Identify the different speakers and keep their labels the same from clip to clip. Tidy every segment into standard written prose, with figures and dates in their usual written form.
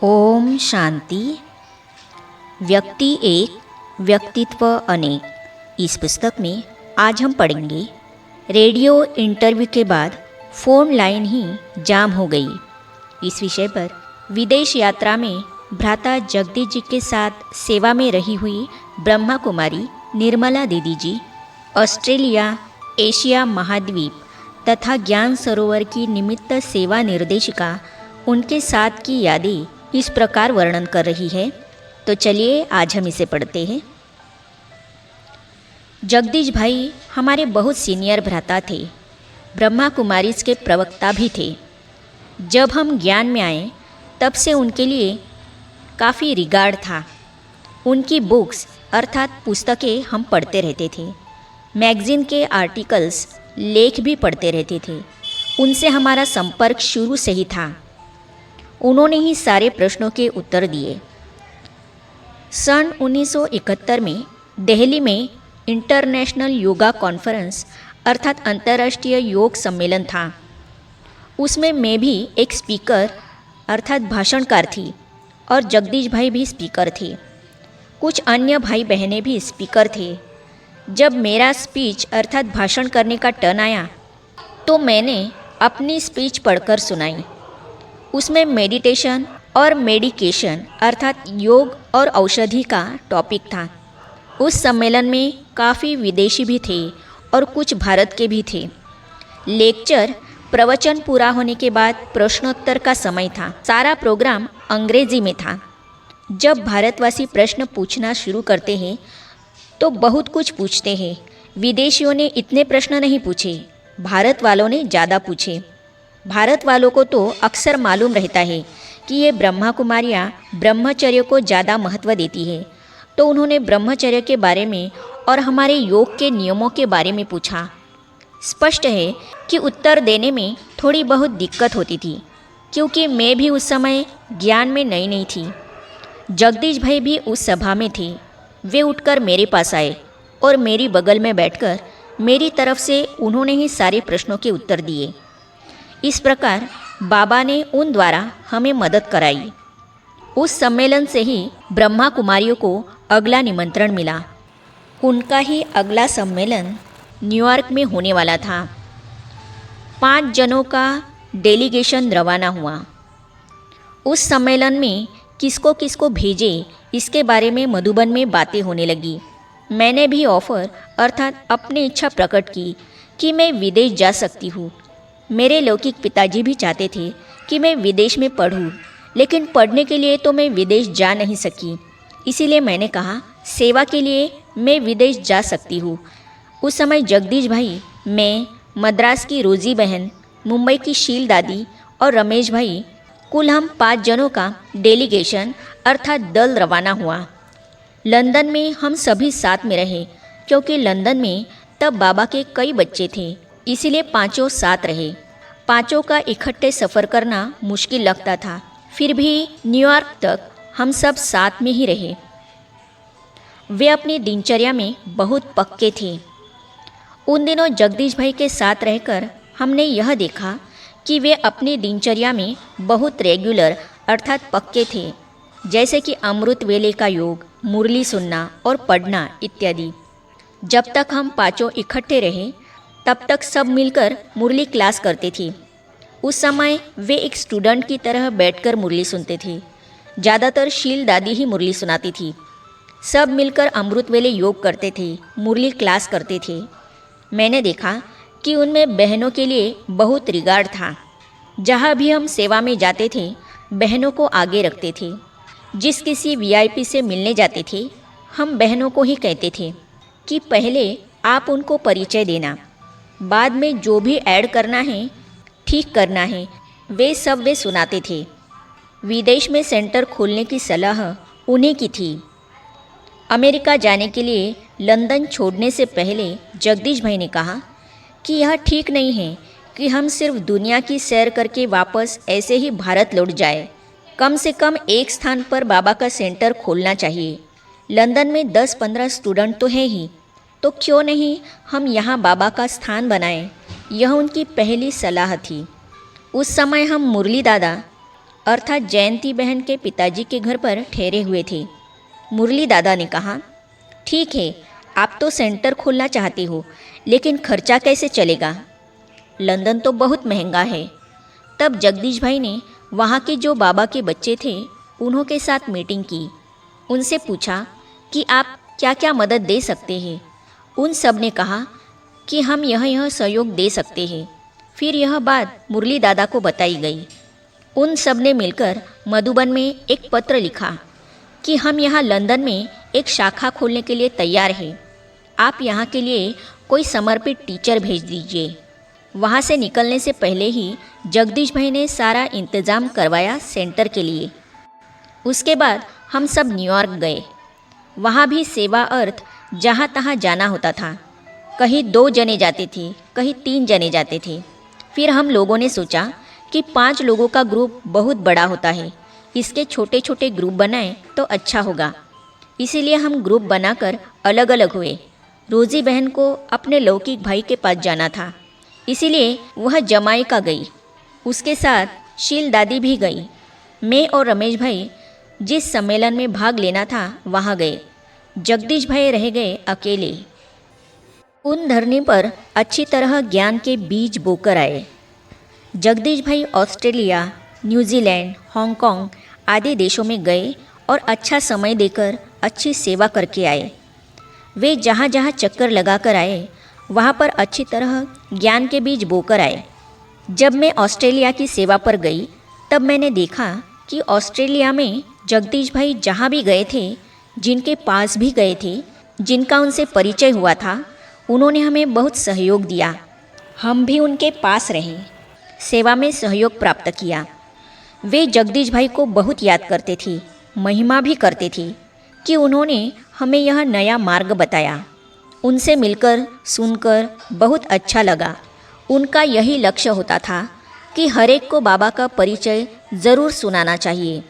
Speaker 1: ओम शांति। व्यक्ति एक, व्यक्तित्व अनेक। इस पुस्तक में आज हम पढ़ेंगे रेडियो इंटरव्यू के बाद फ़ोन लाइन ही जाम हो गई। इस विषय पर विदेश यात्रा में भ्राता जगदीश जी के साथ सेवा में रही हुई ब्रह्मा कुमारी निर्मला दीदी जी, ऑस्ट्रेलिया, एशिया महाद्वीप तथा ज्ञान सरोवर की निमित्त सेवा निर्देशिका उनके साथ की यादें इस प्रकार वर्णन कर रही है। तो चलिए आज हम इसे पढ़ते हैं। जगदीश भाई हमारे बहुत सीनियर भ्राता थे, ब्रह्मा कुमारीज के प्रवक्ता भी थे। जब हम ज्ञान में आए तब से उनके लिए काफ़ी रिगार्ड था। उनकी बुक्स अर्थात पुस्तकें हम पढ़ते रहते थे, मैगज़ीन के आर्टिकल्स, लेख भी पढ़ते रहते थे। उनसे हमारा संपर्क शुरू से ही था। उन्होंने ही सारे प्रश्नों के उत्तर दिए। सन 1971 में दिल्ली में इंटरनेशनल योगा कॉन्फ्रेंस अर्थात अंतर्राष्ट्रीय योग सम्मेलन था। उसमें मैं भी एक स्पीकर अर्थात भाषणकार थी और जगदीश भाई भी स्पीकर थे। कुछ अन्य भाई बहनें भी स्पीकर थे। जब मेरा स्पीच अर्थात भाषण करने का टर्न आया तो मैंने अपनी स्पीच पढ़कर सुनाई। उसमें मेडिटेशन और मेडिकेशन अर्थात योग और औषधि का टॉपिक था। उस सम्मेलन में काफ़ी विदेशी भी थे और कुछ भारत के भी थे। लेक्चर प्रवचन पूरा होने के बाद प्रश्नोत्तर का समय था। सारा प्रोग्राम अंग्रेजी में था। जब भारतवासी प्रश्न पूछना शुरू करते हैं तो बहुत कुछ पूछते हैं। विदेशियों ने इतने प्रश्न नहीं पूछे, भारत वालों ने ज़्यादा पूछे। भारत वालों को तो अक्सर मालूम रहता है कि ये ब्रह्मा कुमारियाँ ब्रह्मचर्य को ज़्यादा महत्व देती है, तो उन्होंने ब्रह्मचर्य के बारे में और हमारे योग के नियमों के बारे में पूछा। स्पष्ट है कि उत्तर देने में थोड़ी बहुत दिक्कत होती थी, क्योंकि मैं भी उस समय ज्ञान में नई नहीं थी। जगदीश भाई भी उस सभा में थे। वे उठकर मेरे पास आए और मेरी बगल में बैठकर मेरी तरफ से उन्होंने ही सारे प्रश्नों के उत्तर दिए। इस प्रकार बाबा ने उन द्वारा हमें मदद कराई। उस सम्मेलन से ही ब्रह्मा कुमारियों को अगला निमंत्रण मिला। उनका ही अगला सम्मेलन न्यूयॉर्क में होने वाला था। 5 जनों का डेलीगेशन रवाना हुआ। उस सम्मेलन में किसको किसको भेजे इसके बारे में मधुबन में बातें होने लगी। मैंने भी ऑफ़र अर्थात अपनी इच्छा प्रकट की कि मैं विदेश जा सकती हूँ। मेरे लौकिक पिताजी भी चाहते थे कि मैं विदेश में पढ़ूं, लेकिन पढ़ने के लिए तो मैं विदेश जा नहीं सकी। इसीलिए मैंने कहा सेवा के लिए मैं विदेश जा सकती हूँ। उस समय जगदीश भाई, मैं, मद्रास की रोज़ी बहन, मुंबई की शील दादी और रमेश भाई, कुल हम 5 जनों का डेलीगेशन अर्थात दल रवाना हुआ। लंदन में हम सभी साथ में रहे, क्योंकि लंदन में तब बाबा के कई बच्चे थे, इसीलिए 5 साथ रहे। 5 का इकट्ठे सफ़र करना मुश्किल लगता था, फिर भी न्यूयॉर्क तक हम सब साथ में ही रहे। वे अपनी दिनचर्या में बहुत पक्के थे। उन दिनों जगदीश भाई के साथ रहकर हमने यह देखा कि वे अपनी दिनचर्या में बहुत रेगुलर अर्थात पक्के थे, जैसे कि अमृत वेले का योग, मुरली सुनना और पढ़ना इत्यादि। जब तक हम 5 इकट्ठे रहे तब तक सब मिलकर मुरली क्लास करते थे। उस समय वे एक स्टूडेंट की तरह बैठकर मुरली सुनते थे। ज़्यादातर शील दादी ही मुरली सुनाती थी। सब मिलकर अमृत वेले योग करते थे, मुरली क्लास करते थे। मैंने देखा कि उनमें बहनों के लिए बहुत रिगार्ड था। जहाँ भी हम सेवा में जाते थे बहनों को आगे रखते थे। जिस किसी वीआईपी से मिलने जाते थे हम बहनों को ही कहते थे कि पहले आप उनको परिचय देना, बाद में जो भी ऐड करना है, ठीक करना है, वे सब वे सुनाते थे। विदेश में सेंटर खोलने की सलाह उन्हीं की थी। अमेरिका जाने के लिए लंदन छोड़ने से पहले जगदीश भाई ने कहा कि यह ठीक नहीं है कि हम सिर्फ दुनिया की सैर करके वापस ऐसे ही भारत लौट जाए। कम से कम एक स्थान पर बाबा का सेंटर खोलना चाहिए। लंदन में 10-15 स्टूडेंट तो हैं ही, तो क्यों नहीं हम यहाँ बाबा का स्थान बनाएं। यह उनकी पहली सलाह थी। उस समय हम मुरली दादा अर्थात जयंती बहन के पिताजी के घर पर ठहरे हुए थे। मुरली दादा ने कहा, ठीक है, आप तो सेंटर खोलना चाहते हो, लेकिन खर्चा कैसे चलेगा? लंदन तो बहुत महंगा है। तब जगदीश भाई ने वहाँ के जो बाबा के बच्चे थे उन्हों के साथ मीटिंग की। उनसे पूछा कि आप क्या क्या मदद दे सकते हैं। उन सब ने कहा कि हम यह सहयोग दे सकते हैं। फिर यह बात मुरली दादा को बताई गई। उन सब ने मिलकर मधुबन में एक पत्र लिखा कि हम यहाँ लंदन में एक शाखा खोलने के लिए तैयार हैं। आप यहाँ के लिए कोई समर्पित टीचर भेज दीजिए। वहाँ से निकलने से पहले ही जगदीश भाई ने सारा इंतज़ाम करवाया सेंटर के लिए। उसके बाद हम सब न्यूयॉर्क गए। वहाँ भी सेवा अर्थ जहाँ तहाँ जाना होता था। कहीं 2 जने जाते थे, कहीं 3 जने जाते थे। फिर हम लोगों ने सोचा कि 5 लोगों का ग्रुप बहुत बड़ा होता है, इसके छोटे छोटे ग्रुप बनाएं तो अच्छा होगा। इसीलिए हम ग्रुप बनाकर अलग अलग हुए। रोज़ी बहन को अपने लौकिक भाई के पास जाना था, इसीलिए वह जमाइका गई। उसके साथ शील दादी भी गई। मैं और रमेश भाई जिस सम्मेलन में भाग लेना था वहाँ गए। जगदीश भाई रह गए अकेले। उन धरनी पर अच्छी तरह ज्ञान के बीज बोकर आए। जगदीश भाई ऑस्ट्रेलिया, न्यूजीलैंड, हांगकांग आदि देशों में गए और अच्छा समय देकर अच्छी सेवा करके आए। वे जहाँ जहाँ चक्कर लगा कर आए वहाँ पर अच्छी तरह ज्ञान के बीज बोकर आए। जब मैं ऑस्ट्रेलिया की सेवा पर गई तब मैंने देखा कि ऑस्ट्रेलिया में जगदीश भाई जहाँ भी गए थे, जिनके पास भी गए थे, जिनका उनसे परिचय हुआ था, उन्होंने हमें बहुत सहयोग दिया। हम भी उनके पास रहे, सेवा में सहयोग प्राप्त किया। वे जगदीश भाई को बहुत याद करते थे, महिमा भी करते थे कि उन्होंने हमें यह नया मार्ग बताया। उनसे मिलकर सुनकर बहुत अच्छा लगा। उनका यही लक्ष्य होता था कि हर एक को बाबा का परिचय ज़रूर सुनाना चाहिए।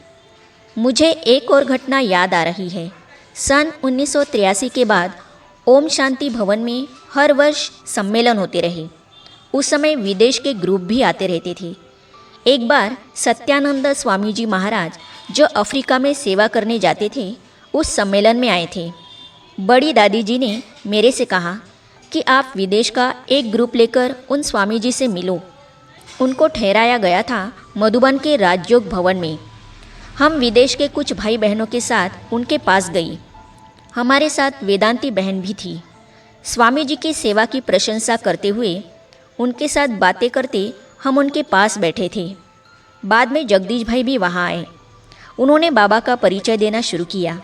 Speaker 1: मुझे एक और घटना याद आ रही है। सन 1983 के बाद ओम शांति भवन में हर वर्ष सम्मेलन होते रहे। उस समय विदेश के ग्रुप भी आते रहते थे। एक बार सत्यानंद स्वामी जी महाराज, जो अफ्रीका में सेवा करने जाते थे, उस सम्मेलन में आए थे। बड़ी दादी जी ने मेरे से कहा कि आप विदेश का एक ग्रुप लेकर उन स्वामी जी से मिलो। उनको ठहराया गया था मधुबन के राजयोग भवन में। हम विदेश के कुछ भाई बहनों के साथ उनके पास गई। हमारे साथ वेदांती बहन भी थी। स्वामी जी की सेवा की प्रशंसा करते हुए उनके साथ बातें करते हम उनके पास बैठे थे। बाद में जगदीश भाई भी वहाँ आए। उन्होंने बाबा का परिचय देना शुरू किया।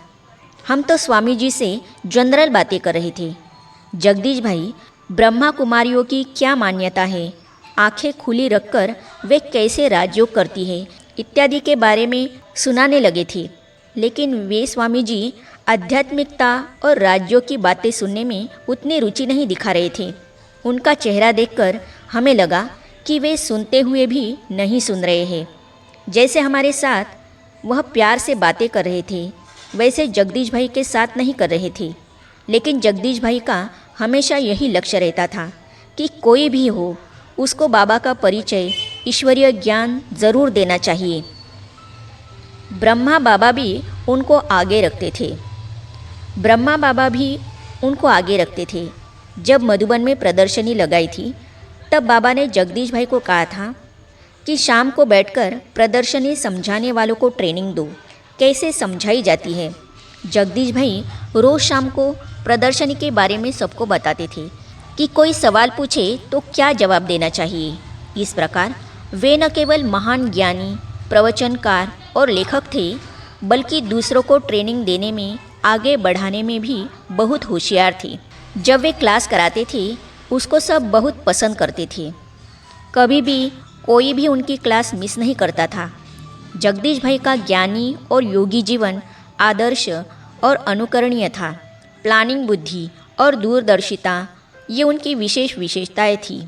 Speaker 1: हम तो स्वामी जी से जनरल बातें कर रहे थे। जगदीश भाई ब्रह्मा कुमारियों की क्या मान्यता है, आंखें खुली रखकर वे कैसे राजयोग करती है, इत्यादि के बारे में सुनाने लगे थे। लेकिन वे स्वामी जी आध्यात्मिकता और राजयोग की बातें सुनने में उतनी रुचि नहीं दिखा रहे थे। उनका चेहरा देखकर हमें लगा कि वे सुनते हुए भी नहीं सुन रहे हैं। जैसे हमारे साथ वह प्यार से बातें कर रहे थे, वैसे जगदीश भाई के साथ नहीं कर रहे थे। लेकिन जगदीश भाई का हमेशा यही लक्ष्य रहता था कि कोई भी हो, उसको बाबा का परिचय, ईश्वरीय ज्ञान ज़रूर देना चाहिए। ब्रह्मा बाबा भी उनको आगे रखते थे। जब मधुबन में प्रदर्शनी लगाई थी, तब बाबा ने जगदीश भाई को कहा था कि शाम को बैठकर प्रदर्शनी समझाने वालों को ट्रेनिंग दो, कैसे समझाई जाती है। जगदीश भाई रोज़ शाम को प्रदर्शनी के बारे में सबको बताते थे कि कोई सवाल पूछे तो क्या जवाब देना चाहिए। इस प्रकार वे न केवल महान ज्ञानी, प्रवचनकार और लेखक थे, बल्कि दूसरों को ट्रेनिंग देने में, आगे बढ़ाने में भी बहुत होशियार थे। जब वे क्लास कराते थे, उसको सब बहुत पसंद करते थे। कभी भी कोई भी उनकी क्लास मिस नहीं करता था। जगदीश भाई का ज्ञानी और योगी जीवन आदर्श और अनुकरणीय था। प्लानिंग बुद्धि और दूरदर्शिता ये उनकी विशेष विशेषताएं थी।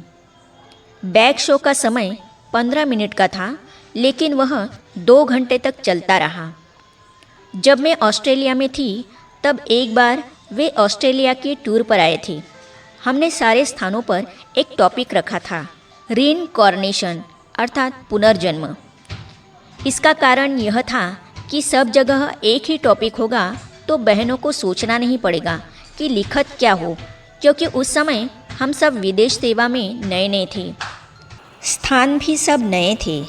Speaker 1: बैग शो का समय 15 मिनट का था, लेकिन वह 2 घंटे तक चलता रहा। जब मैं ऑस्ट्रेलिया में थी, तब एक बार वे ऑस्ट्रेलिया के टूर पर आए थे। हमने सारे स्थानों पर एक टॉपिक रखा था, रीइंकार्नेशन अर्थात पुनर्जन्म। इसका कारण यह था कि सब जगह एक ही टॉपिक होगा तो बहनों को सोचना नहीं पड़ेगा कि लिखत क्या हो, क्योंकि उस समय हम सब विदेश सेवा में नए नए थे, स्थान भी सब नए थे।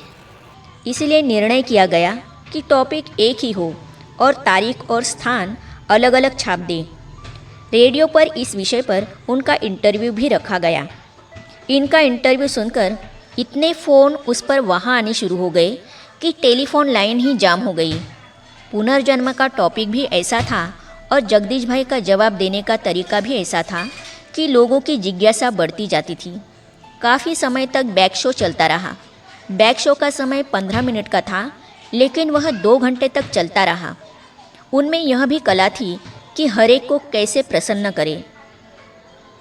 Speaker 1: इसलिए निर्णय किया गया कि टॉपिक एक ही हो और तारीख और स्थान अलग अलग छाप दें। रेडियो पर इस विषय पर उनका इंटरव्यू भी रखा गया। इनका इंटरव्यू सुनकर इतने फ़ोन उस पर वहाँ आने शुरू हो गए कि टेलीफोन लाइन ही जाम हो गई। पुनर्जन्म का टॉपिक भी ऐसा था और जगदीश भाई का जवाब देने का तरीका भी ऐसा था कि लोगों की जिज्ञासा बढ़ती जाती थी। काफ़ी समय तक बैक शो चलता रहा। बैक शो का समय 15 मिनट का था, लेकिन वह 2 घंटे तक चलता रहा। उनमें यह भी कला थी कि हर एक को कैसे प्रसन्न करे।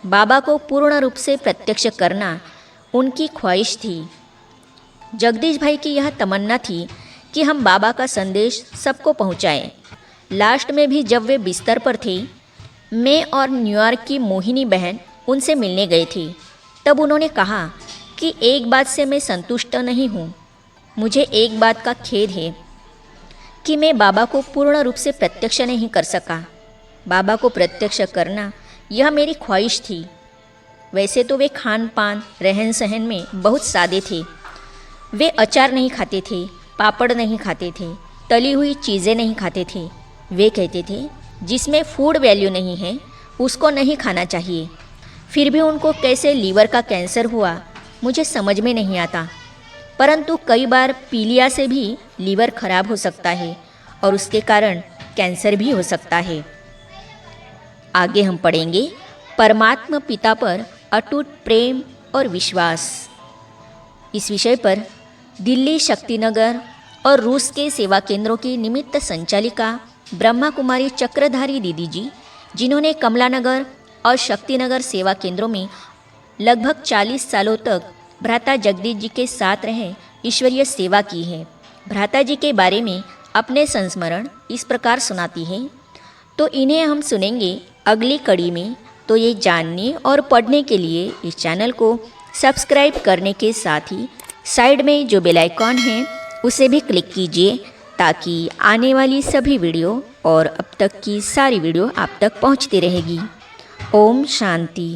Speaker 1: बाबा को पूर्ण रूप से प्रत्यक्ष करना उनकी ख्वाहिश थी। जगदीश भाई की यह तमन्ना थी कि हम बाबा का संदेश सबको पहुंचाएं। लास्ट में भी जब वे बिस्तर पर थे, मैं और न्यूयॉर्क की मोहिनी बहन उनसे मिलने गए थे। तब उन्होंने कहा कि एक बात से मैं संतुष्ट नहीं हूँ। मुझे एक बात का खेद है कि मैं बाबा को पूर्ण रूप से प्रत्यक्ष नहीं कर सका। बाबा को प्रत्यक्ष करना यह मेरी ख्वाहिश थी। वैसे तो वे खान पान रहन सहन में बहुत सादे थे। वे अचार नहीं खाते थे, पापड़ नहीं खाते थे, तली हुई चीज़ें नहीं खाते थे। वे कहते थे जिसमें फूड वैल्यू नहीं है उसको नहीं खाना चाहिए। फिर भी उनको कैसे लीवर का कैंसर हुआ मुझे समझ में नहीं आता। परंतु कई बार पीलिया से भी लीवर खराब हो सकता है और उसके कारण कैंसर भी हो सकता है। आगे हम पढ़ेंगे परमात्मा पिता पर अटूट प्रेम और विश्वास। इस विषय पर दिल्ली शक्तिनगर और रूस के सेवा केंद्रों की निमित्त संचालिका ब्रह्मा कुमारी चक्रधारी दीदी जी, जिन्होंने कमलानगर और शक्तिनगर सेवा केंद्रों में लगभग 40 सालों तक भ्राता जगदीश जी के साथ रहे ईश्वरीय सेवा की है, भ्राता जी के बारे में अपने संस्मरण इस प्रकार सुनाती है। तो इन्हें हम सुनेंगे अगली कड़ी में। तो ये जानने और पढ़ने के लिए इस चैनल को सब्सक्राइब करने के साथ ही साइड में जो बेल आइकॉन है उसे भी क्लिक कीजिए, ताकि आने वाली सभी वीडियो और अब तक की सारी वीडियो आप तक पहुंचती रहेगी। ओम शांति।